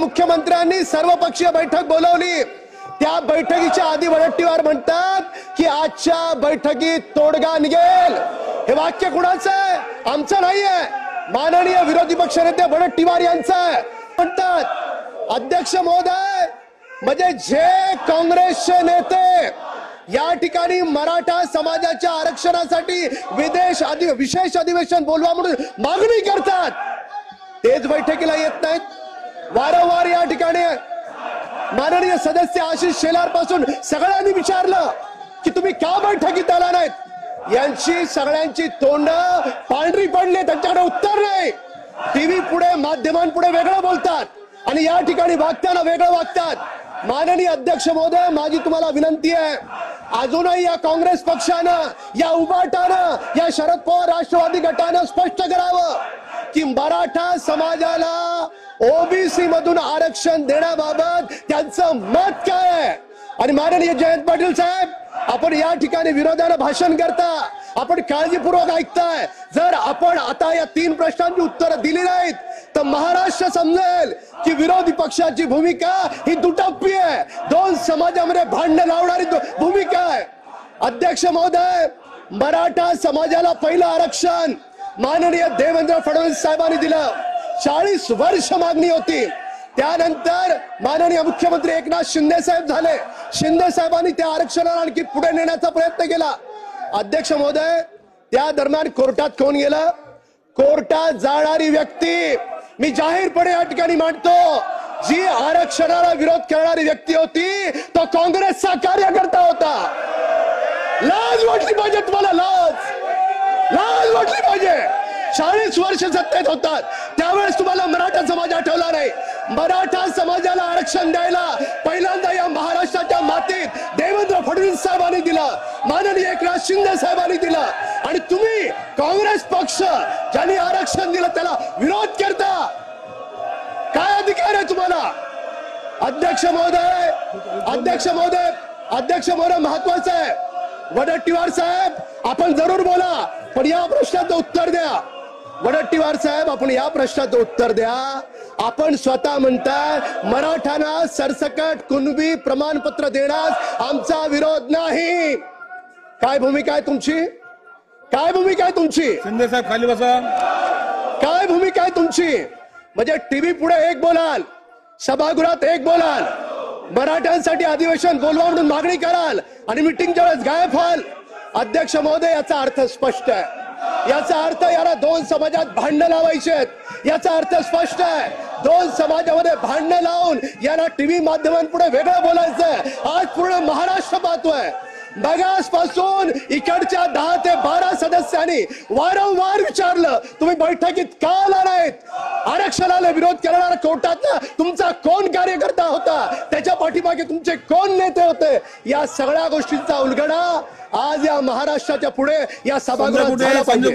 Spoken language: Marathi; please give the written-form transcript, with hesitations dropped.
मुख्यमंत्र्यांनी सर्वपक्षीय बैठक बोलावली। त्या बैठकीच्या आधी वडट्टीवार म्हणतात की आजच्या बैठकीत तोडगा निघेल। हे वाक्य कुणाचं आहे? आमचं नाहीये, माननीय विरोधी पक्षनेते वडट्टीवार यांचं आहे। म्हणतात अध्यक्ष महोदय, म्हणजे जे काँग्रेसचे नेते या ठिकाणी मराठा समाजाच्या आरक्षणासाठी विशेष अधिवेशन बोलवा म्हणून मागणी करतात, तेच बैठकीला येत नाहीत। वारंवार या ठिकाणी माननीय सदस्य आशिष शेलार पासून सगळ्यांनी विचारलं की तुम्ही का बैठकीत आला नाहीत। यांची सगळ्यांची तोंड पांढरी पडली, त्यांच्याकडे उत्तर नाही। टीव्ही पुढे माध्यमांपुढे वेगळं बोलतात आणि या ठिकाणी वागताना वेगळं वागतात। माननीय अध्यक्ष महोदय, माझी तुम्हाला विनंती आहे, अजूनही या काँग्रेस पक्षानं, या उबाटानं, या शरद पवार राष्ट्रवादी गटानं स्पष्ट करावं की मराठा समाजाला ओबीसी मधून आरक्षण देण्याबाबत त्यांचं मत काय आहे। आणि माननीय जयंत पाटील साहेब, आपण या ठिकाणी विरोधानं भाषण करता, आपण काळजीपूर्वक ऐकताय। जर आपण आता या 3 प्रश्नांची उत्तरं दिली नाहीत तर महाराष्ट्र समजेल की विरोधी पक्षाची भूमिका ही दुटप्पी आहे, 2 समाजामध्ये भांडण लावणारी भूमिका आहे। अध्यक्ष महोदय, मराठा समाजाला पहिलं आरक्षण माननीय देवेंद्र फडणवीस साहेबांनी दिलं। 40 वर्ष मागणी होती, त्यानंतर माननीय मुख्यमंत्री एकनाथ शिंदे साहेब झाले। शिंदे साहेबांनी त्या आरक्षणाला आणखी पुढे नेण्याचा प्रयत्न केला। अध्यक्ष महोदय, त्या दरम्यान कोर्टात कोण गेलं? कोर्टात जाणारी व्यक्ती मी जाहीरपणे या ठिकाणी मांडतो, जी आरक्षणाला विरोध करणारी व्यक्ती होती तो काँग्रेसचा कार्यकर्ता होता। लाज वाटली पाहिजे तुम्हाला, लाज वाटली पाहिजे। 40 वर्ष सत्तेत होतात त्यावेळेस तुम्हाला मराठा समाज आठवला नाही। मराठा समाजाला आरक्षण द्यायला पहिल्यांदा या महाराष्ट्राच्या मातीत देवेंद्र फडणवीस साहेबांनी दिलं, माननीय एकनाथ शिंदे साहेबांनी दिलं, आणि तुम्ही काँग्रेस पक्ष ज्यांनी आरक्षण दिलं त्याला विरोध करता। काय अधिकार आहे तुम्हाला? अध्यक्ष महोदय महत्वाचं आहे। वडट्टीवार साहेब, आपण जरूर बोला, पण या प्रश्नाचं उत्तर द्या। वडट्टीवार साहेब, आपण या प्रश्नाचं उत्तर द्या। आपण स्वतः म्हणताय मराठांना सरसकट कुणबी प्रमाणपत्र देण्यास आमचा विरोध नाही। काय भूमिका आहे तुमची? काय भूमिका आहे तुमची? शिंदे साहेब खाली बसा। काय भूमिका आहे तुमची? म्हणजे टीव्ही पुढे एक बोलाल, सभागृहात एक बोलाल, मराठ्यांसाठी अधिवेशन बोलवा म्हणून मागणी कराल आणि मिटिंगच्या वेळेस गायब व्हाल। अध्यक्ष महोदय, याचा अर्थ स्पष्ट आहे। याचा अर्थ याला 2 समाजात भांडण लावायचे आहेत, याचा अर्थ स्पष्ट आहे। 2 समाजामध्ये भांडण लावून याला टीव्ही माध्यमांपुढे वेगळं बोलायचंय। आज पूर्ण महाराष्ट्र पाहतोय, मगासपासून इकडच्या 10 ते 12 सदस्यांनी वारंवार विचारलं, तुम्ही बैठकीत का आला नाहीत? आरक्षणाला विरोध करणारा कोर्टातला तुमचा कोण कार्यकर्ता होता? त्याच्या पाठीमागे तुमचे कोण नेते होते? या सगळ्या गोष्टींचा उलगडा आज या महाराष्ट्राच्या पुढे या सभागृहात झाला पाहिजे।